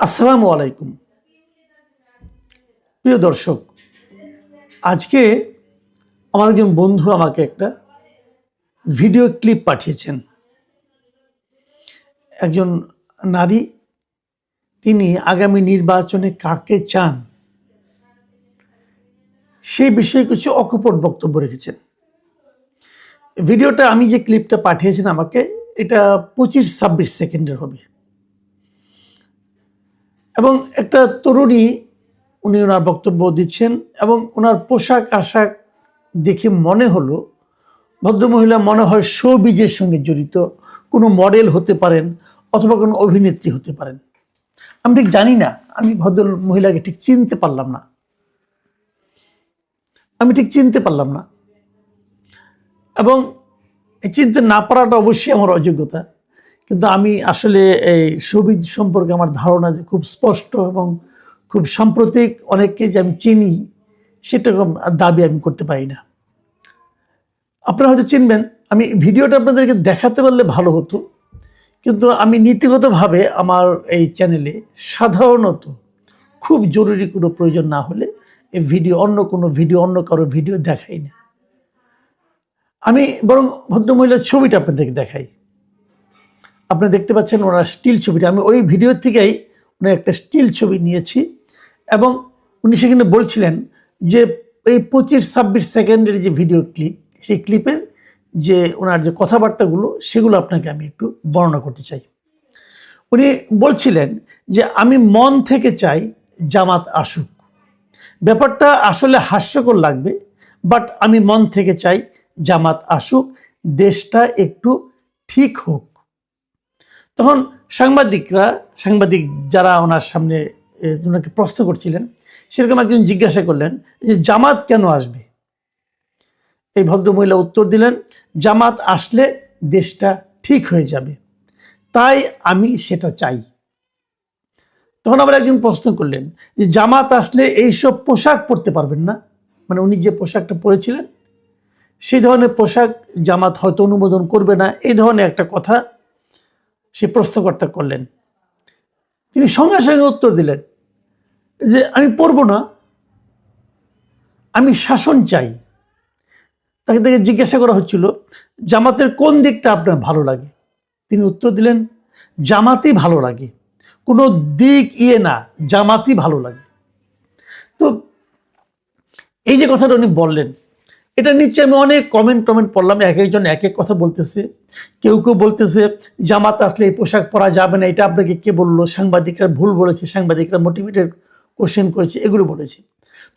আসসালামু আলাইকুম প্রিয় দর্শক, আজকে আমার একজন বন্ধু আমাকে একটা ভিডিও ক্লিপ পাঠিয়েছেন। একজন নারী, তিনি আগামী নির্বাচনে কাকে চান সেই বিষয়ে কিছু অকপট বক্তব্য রেখেছেন। ভিডিওটা আমি যে ক্লিপটা পাঠিয়েছেন আমাকে, এটা 25-26 সেকেন্ডের হবে এবং একটা তরুণী উনি ওনার বক্তব্য দিচ্ছেন এবং ওনার পোশাক আশাক দেখে মনে হলো ভদ্রমহিলা মনে হয় শোবিজের সঙ্গে জড়িত, কোনো মডেল হতে পারেন অথবা কোনো অভিনেত্রী হতে পারেন। আমি ঠিক জানি না, আমি ভদ্র মহিলাকে ঠিক চিনতে পারলাম না, এবং চিনতে না পারাটা অবশ্যই আমার অযোগ্যতা, কিন্তু আমি আসলে এই শোবিজ সম্পর্কে আমার ধারণা যে খুব স্পষ্ট এবং খুব সাম্প্রতিক অনেককে যে আমি চিনি সেরকম দাবি আমি করতে পারি না। আপনারা হয়তো চিনবেন, আমি ভিডিওটা আপনাদেরকে দেখাতে পারলে ভালো হতো, কিন্তু আমি নীতিগতভাবে আমার এই চ্যানেলে সাধারণত খুব জরুরি কোনো প্রয়োজন না হলে এই অন্য কারো ভিডিও দেখাই না। আমি বরং ভদ্রমহিলার ছবিটা আপনাদেরকে দেখাই। আপনারা দেখতে পাচ্ছেন ওনার স্টিল ছবিটা, আমি ওই ভিডিও থেকেই ওনার একটা স্টিল ছবি নিয়েছি এবং উনি সেখানে বলছিলেন যে এই 25-26 সেকেন্ডের যে ভিডিও ক্লিপ, সেই ক্লিপের যে ওনার যে কথাবার্তাগুলো সেগুলো আপনাকে আমি একটু বর্ণনা করতে চাই। উনি বলছিলেন যে আমি মন থেকে চাই জামাত আসুক। ব্যাপারটা আসলে হাস্যকর লাগবে, বাট আমি মন থেকে চাই জামাত আসুক, দেশটা একটু ঠিক হোক। তখন সাংবাদিক যারা ওনার সামনে ওনাকে প্রশ্ন করছিলেন, সেরকম একজন জিজ্ঞাসা করলেন যে জামাত কেন আসবে? এই ভদ্রমহিলা উত্তর দিলেন, জামাত আসলে দেশটা ঠিক হয়ে যাবে, তাই আমি সেটা চাই। তখন আবার একজন প্রশ্ন করলেন যে জামাত আসলে এইসব পোশাক পরতে পারবেন না? মানে উনি যে পোশাকটা পরেছিলেন সেই ধরনের পোশাক জামাত হয়তো অনুমোদন করবে না, এই ধরনের একটা কথা সে প্রশ্নকর্তা করলেন। তিনি সঙ্গে সঙ্গে উত্তর দিলেন যে আমি পরব না, আমি শাসন চাই। তাকে জিজ্ঞাসা করা হচ্ছিল জামাতের কোন দিকটা আপনার ভালো লাগে? তিনি উত্তর দিলেন জামাতই ভালো লাগে, কোনো দিক না, জামাতই ভালো লাগে। তো এই যে কথাটা উনি বললেন, এটা নিচে আমি অনেক কমেন্ট পড়লাম, এক একজন এক এক কথা বলতেছে। কেউ বলতেছে জামাত আসলে এই পোশাক পরা যাবে না, এটা আপনাকে কে বললো? সাংবাদিকরা ভুল বলেছে, সাংবাদিকরা মোটিভেটেড কোশ্চেন করেছে, এগুলো বলেছে।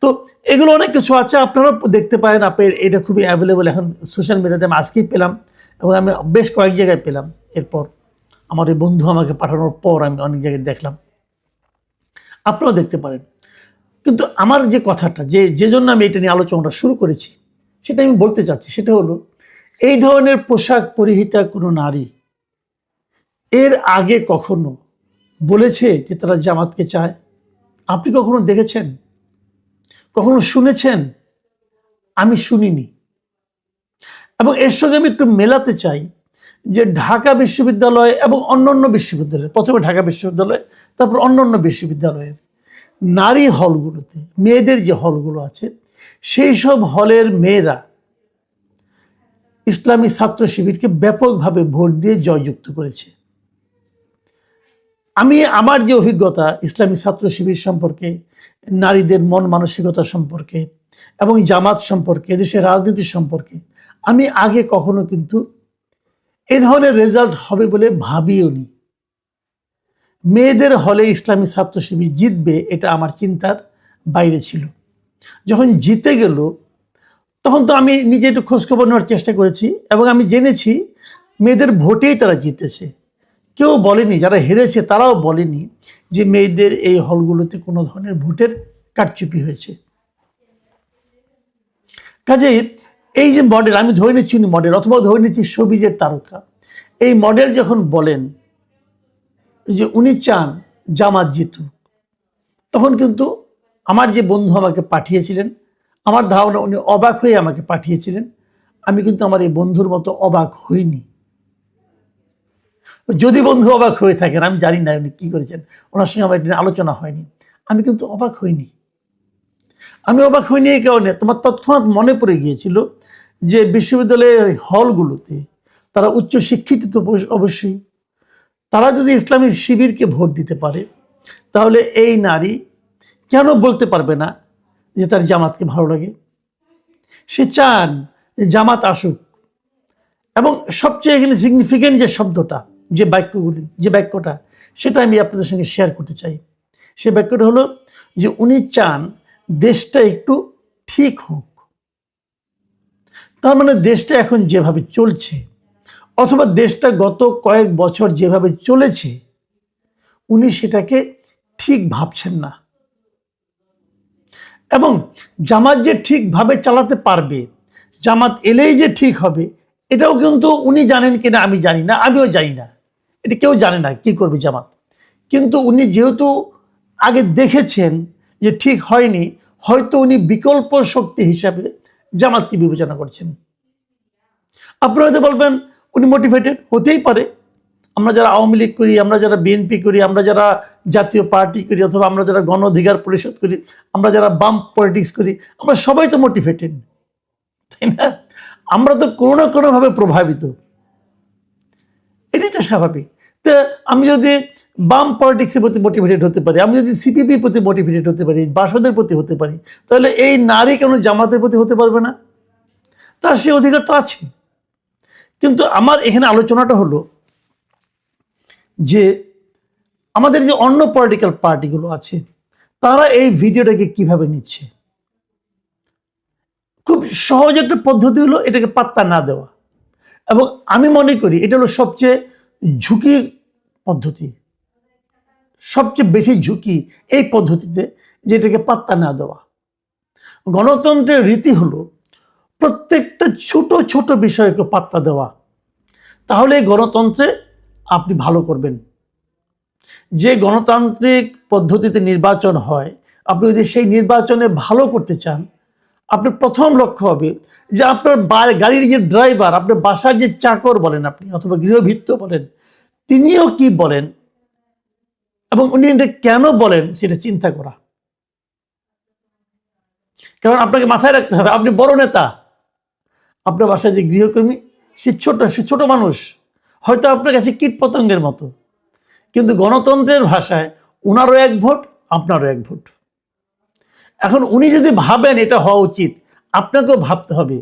তো এগুলো অনেক কিছু আছে, আপনারাও দেখতে পারেন। আপনার এটা খুবই অ্যাভেলেবল এখন সোশ্যাল মিডিয়াতে, আমি আজকেই পেলাম এবং আমি বেশ কয়েক জায়গায় পেলাম। এরপর আমার এই বন্ধু আমাকে পাঠানোর পর আমি অনেক জায়গায় দেখলাম, আপনারাও দেখতে পারেন। কিন্তু আমার যে কথাটা, যে জন্য আমি এটা নিয়ে আলোচনাটা শুরু করেছি, সেটা আমি বলতে চাচ্ছি, সেটা হলো এই ধরনের পোশাক পরিহিতা কোনো নারী এর আগে কখনো বলেছে যে তারা জামাতকে চায়? আপনি কখনো দেখেছেন, কখনো শুনেছেন? আমি শুনিনি। এবং এর সঙ্গে আমি একটু মেলাতে চাই যে ঢাকা বিশ্ববিদ্যালয় এবং অন্যান্য বিশ্ববিদ্যালয়, প্রথমে ঢাকা বিশ্ববিদ্যালয় তারপর অন্যান্য বিশ্ববিদ্যালয়ের নারী হলগুলোতে, মেয়েদের যে হলগুলো আছে, সেই সব হলের মেয়েরা ইসলামী ছাত্র শিবিরকে ব্যাপকভাবে ভোট দিয়ে জয়যুক্ত করেছে। আমি আমার যে অভিজ্ঞতা ইসলামী ছাত্র শিবির সম্পর্কে, নারীদের মন মানসিকতা সম্পর্কে এবং জামাত সম্পর্কে, দেশের রাজনীতি সম্পর্কে, আমি আগে কখনো কিন্তু এ ধরনের রেজাল্ট হবে বলে ভাবিও নি। মেয়েদের হলে ইসলামী ছাত্র শিবির জিতবে এটা আমার চিন্তার বাইরে ছিল। যখন জিতে গেল তখন তো আমি নিজে একটু খোঁজখবর নেওয়ার চেষ্টা করেছি এবং আমি জেনেছি মেয়েদের ভোটেই তারা জিতেছে। কেউ বলেনি, যারা হেরেছে তারাও বলেনি যে মেয়েদের এই হলগুলোতে কোনো ধরনের ভোটের কারচুপি হয়েছে। কাজেই এই যে মডেল, আমি ধরে নিচ্ছি উনি মডেল, অথবা ধরে নিচ্ছি শোবিজের তারকা, এই মডেল যখন বলেন যে উনি চান জামাত জিতুক, তখন কিন্তু আমার যে বন্ধু আমাকে পাঠিয়েছিলেন, আমার ধারণা উনি অবাক হয়ে আমাকে পাঠিয়েছিলেন। আমি কিন্তু আমার এই বন্ধুর মতো অবাক হইনি। যদি বন্ধু অবাক হয়ে থাকেন, আমি জানি না উনি কি করেছেন, ওনার সঙ্গে আমার এটা নিয়ে আলোচনা হয়নি, আমি কিন্তু অবাক হইনি। আমি অবাক হইনি এই কারণে, তোমার তৎক্ষণাৎ মনে পড়ে গিয়েছিল যে বিশ্ববিদ্যালয়ের হলগুলোতে তারা উচ্চ শিক্ষিত তো অবশ্যই, তারা যদি ইসলামী শিবিরকে ভোট দিতে পারে, তাহলে এই নারী কেন বলতে পারবে না যে তার জামাতকে ভালো লাগে? সে চান যে জামাত আসুক। এবং সবচেয়ে এখানে সিগনিফিকেন্ট যে শব্দটা, যে বাক্যটা, সেটা আমি আপনাদের সঙ্গে শেয়ার করতে চাই। সে বাক্যটা হলো যে উনি চান দেশটা একটু ঠিক হোক। তার মানে দেশটা এখন যেভাবে চলছে, অথবা দেশটা গত কয়েক বছর যেভাবে চলেছে, উনি সেটাকে ঠিক ভাবছেন না। এবং জামাত যে ঠিকভাবে চালাতে পারবে, জামাত এলেই যে ঠিক হবে, এটাও কিন্তু উনি জানেন কিনা আমি জানি না, আমিও জানি না, এটা কেউ জানে না কি করবে জামাত। কিন্তু উনি যেহেতু আগে দেখেছেন যে ঠিক হয়নি, হয়তো উনি বিকল্প শক্তি হিসাবে জামাতকে বিবেচনা করছেন। আপনারা হয়তো বলবেন উনি মোটিভেটেড, হতেই পারে। আমরা যারা আওয়ামী লীগ করি, আমরা যারা বিএনপি করি, আমরা যারা জাতীয় পার্টি করি, অথবা আমরা যারা গণ অধিকার পরিষদ করি, আমরা যারা বাম পলিটিক্স করি, আমরা সবাই তো মোটিভেটেড, তাই না? আমরা তো কোনো না কোনোভাবে প্রভাবিত, এটাই তো স্বাভাবিক। তো আমি যদি বাম পলিটিক্সের প্রতি মোটিভেটেড হতে পারি, আমি যদি সিপিবির প্রতি মোটিভেটেড হতে পারি, বাসদের প্রতি হতে পারি, তাহলে এই নারী কেন জামাতের প্রতি হতে পারবে না? তার সে অধিকার তো আছে। কিন্তু আমার এখানে আলোচনাটা হলো যে আমাদের যে অন্য পলিটিক্যাল পার্টিগুলো আছে, তারা এই ভিডিওটাকে কিভাবে নিচ্ছে। খুব সহজ একটা পদ্ধতি হলো এটাকে পাত্তা না দেওয়া। এবং আমি মনে করি এটা হলো সবচেয়ে ঝুঁকি পদ্ধতি, সবচেয়ে বেশি ঝুঁকি এই পদ্ধতিতে, যেটাকে পাত্তা না দেওয়া। গণতন্ত্রের রীতি হলো প্রত্যেকটা ছোট ছোট বিষয়কে পাত্তা দেওয়া, তাহলে গণতন্ত্রে আপনি ভালো করবেন। যে গণতান্ত্রিক পদ্ধতিতে নির্বাচন হয়, আপনি যদি সেই নির্বাচনে ভালো করতে চান, আপনার প্রথম লক্ষ্য হবে যে আপনার গাড়ির যে ড্রাইভার, আপনার বাসার যে চাকর বলেন আপনি, অথবা গৃহভৃত্য বলেন, তিনিও কি বলেন এবং উনি এটা কেন বলেন সেটা চিন্তা করা। কারণ আপনাকে মাথায় রাখতে হবে, আপনি বড় নেতা, আপনার বাসায় যে গৃহকর্মী সে ছোট মানুষ, হয়তো আপনার কাছে কীট পতঙ্গের মতো, কিন্তু গণতন্ত্রের ভাষায় ওনারও এক ভোট, আপনারও এক ভোট। এখন উনি যদি ভাবেন এটা হওয়া উচিত, আপনাকেও ভাবতে হবে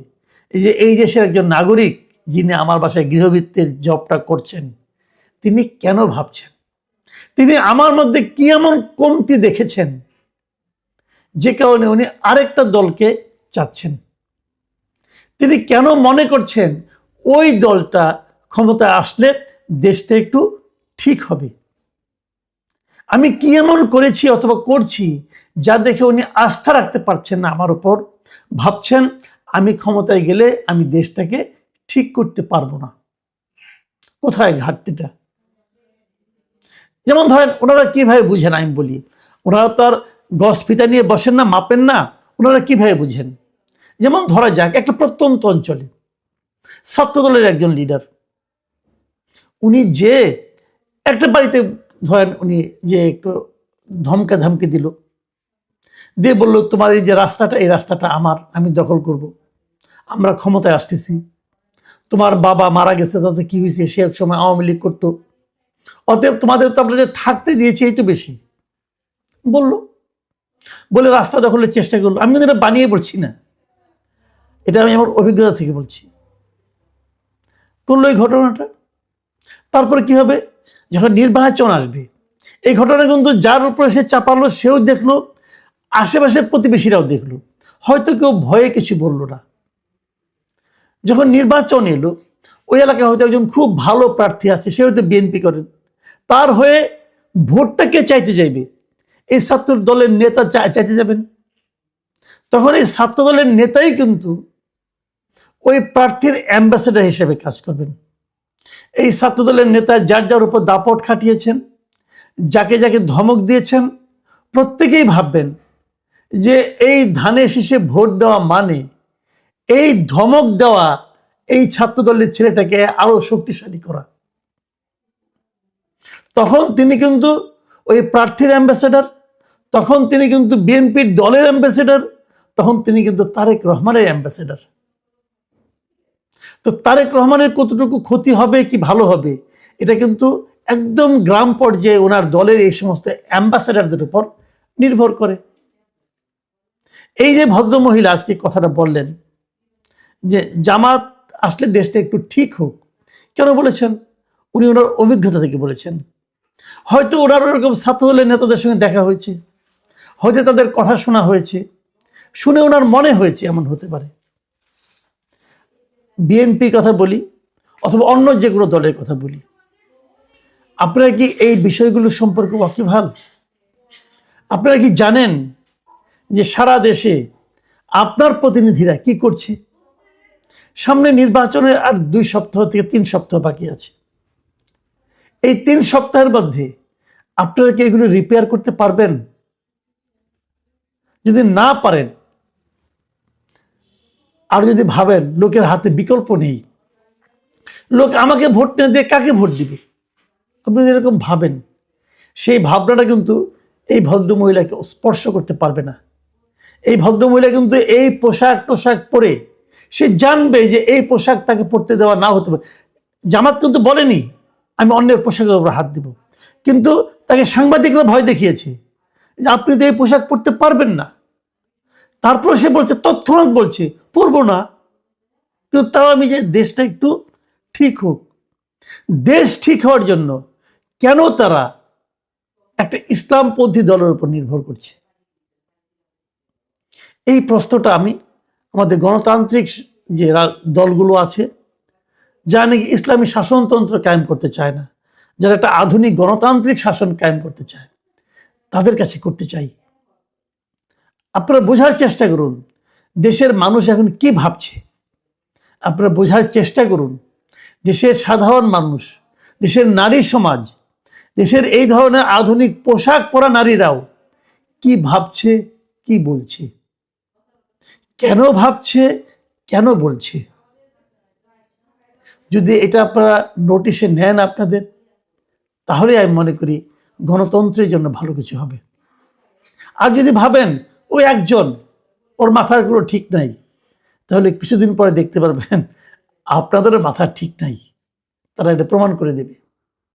যে এই দেশের একজন নাগরিক যিনি আমার বাসায় গৃহবৃত্তের জবটা করছেন, তিনি কেন ভাবছেন, তিনি আমার মধ্যে কি এমন কমতি দেখেছেন যে কারণে উনি আরেকটা দলকে চাচ্ছেন। তিনি কেন মনে করছেন ওই দলটা ক্ষমতায় আসলে দেশটা একটু ঠিক হবে। আমি কি এমন করেছি অথবা করছি যা দেখে উনি আস্থা রাখতে পারছেন না আমার উপর, ভাবছেন আমি ক্ষমতায় গেলে আমি দেশটাকে ঠিক করতে পারবো না। কোথায় ঘাটতিটা? যেমন ধরেন ওনারা কিভাবে বুঝেন, আমি বলি, ওনারা তো আর গস ফিতা নিয়ে বসেন না, মাপেন না, ওনারা কিভাবে বুঝেন? যেমন ধরা যাক একটা প্রত্যন্ত অঞ্চলে ছাত্রদলের একজন লিডার, উনি যে একটা বাড়িতে ধরেন উনি যে একটু ধমকে দিল, দিয়ে বললো তোমার এই যে রাস্তাটা, এই রাস্তাটা আমার, আমি দখল করব, আমরা ক্ষমতায় আসতেছি, তোমার বাবা মারা গেছে, তাতে কি হয়েছে, সে এক সময় আওয়ামী লীগ করতো, অতএব তোমাদের তো আপনাদের থাকতে দিয়েছি এই তো বেশি, বলে রাস্তা দখলের চেষ্টা করলো। আমি কিন্তু এটা বানিয়ে বলছি না, এটা আমি আমার অভিজ্ঞতা থেকে বলছি। করলো এই ঘটনাটা। তারপরে কি হবে, যখন নির্বাচন আসবে, এই ঘটনা কিন্তু যার উপরে সে চাপালো সেও দেখলো, আশেপাশের প্রতিবেশীরাও দেখলো, হয়তো কেউ ভয়ে কিছু বলল না। যখন নির্বাচন এলো, ওই এলাকায় হয়তো একজন খুব ভালো প্রার্থী আছে, সে হয়তো বিএনপি করেন, তার হয়ে ভোটটা কে চাইতে যাইবে? এই ছাত্র দলের নেতা চাইতে যাবেন। তখন এই ছাত্র দলের নেতাই কিন্তু ওই প্রার্থীর অ্যাম্বাসেডর হিসেবে কাজ করবেন। এই ছাত্র দলের নেতা যার উপর দাপট খাটিয়েছেন, যাকে যাকে ধমক দিয়েছেন, প্রত্যেকেই ভাববেন যে এই ধানে শীষে ভোট দেওয়া মানে এই ধমক দেওয়া এই ছাত্র দলের ছেলেটাকে আরো শক্তিশালী করা। তখন তিনি কিন্তু ওই প্রার্থীর অ্যাম্বাসেডর, তখন তিনি কিন্তু বিএনপির দলের অ্যাম্বাসেডর, তখন তিনি কিন্তু তারেক রহমানের অ্যাম্বাসেডর। তো তারেক রহমানের কতটুকু ক্ষতি হবে কি ভালো হবে, এটা কিন্তু একদম গ্রাম পর্যায়ে ওনার দলের এই সমস্ত অ্যাম্বাসেডরদের উপর নির্ভর করে। এই যে ভদ্রমহিলা আজকে কথাটা বললেন যে জামাত আসলে দেশটা একটু ঠিক হোক, কেন বলেছেন? উনি ওনার অভিজ্ঞতা থেকে বলেছেন। হয়তো ওনার ওরকম ছাত্রদলের নেতাদের সঙ্গে দেখা হয়েছে, হয়তো তাদের কথা শোনা হয়েছে, শুনে ওনার মনে হয়েছে এমন হতে পারে। বিএনপির কথা বলি অথবা অন্য যে কোনো দলের কথা বলি, আপনারা কি এই বিষয়গুলো সম্পর্কে ওয়াকিবহাল? আপনারা কি জানেন যে সারা দেশে আপনার প্রতিনিধিরা কি করছে? সামনে নির্বাচনের আর 2 সপ্তাহ থেকে 3 সপ্তাহ বাকি আছে। এই 3 সপ্তাহের মধ্যে আপনারা কি এগুলো রিপেয়ার করতে পারবেন? যদি না পারেন, আর যদি ভাবেন লোকের হাতে বিকল্প নেই, লোক আমাকে ভোট না দিয়ে কাকে ভোট দিবে, আপনি যেরকম ভাবেন, সেই ভাবনাটা কিন্তু এই ভদ্রমহিলাকে স্পর্শ করতে পারবে না। এই ভদ্রমহিলা কিন্তু এই পোশাক পরে সে জানবে যে এই পোশাক তাকে পরতে দেওয়া না হতে পারে। জামাত কিন্তু বলেনি আমি অন্যের পোশাকের উপর হাত দিব, কিন্তু তাকে সাংবাদিকরা ভয় দেখিয়েছে যে আপনি তো এই পোশাক পরতে পারবেন না। তারপর সে বলছে, তৎক্ষণাৎ বলছে পরবো না, কিন্তু তাও আমি যে দেশটা একটু ঠিক হোক। দেশ ঠিক হওয়ার জন্য কেন তারা একটা ইসলামপন্থী দলের উপর নির্ভর করছে? এই প্রশ্নটা আমি আমাদের গণতান্ত্রিক যে দলগুলো আছে, যারা নাকি ইসলামী শাসনতন্ত্র কায়েম করতে চায় না, যারা একটা আধুনিক গণতান্ত্রিক শাসন কায়েম করতে চায়, তাদের কাছে করতে চাই। আপনারা বোঝার চেষ্টা করুন দেশের মানুষ এখন কি ভাবছে। আপনারা বোঝার চেষ্টা করুন দেশের সাধারণ মানুষ, দেশের নারী সমাজ, দেশের এই ধরনের আধুনিক পোশাক পরা নারীরাও কি ভাবছে, কি বলছে, কেন ভাবছে, কেন বলছে। যদি এটা আপনারা নোটিশে নেন আপনাদের, তাহলে আমি মনে করি গণতন্ত্রের জন্য ভালো কিছু হবে। আর যদি ভাবেন ওই একজন, ওর মাথার কোনো ঠিক নাই, তাহলে কিছুদিন পরে দেখতে পারবেন আপনাদেরও মাথা ঠিক নাই, তারা এটা প্রমাণ করে দেবে।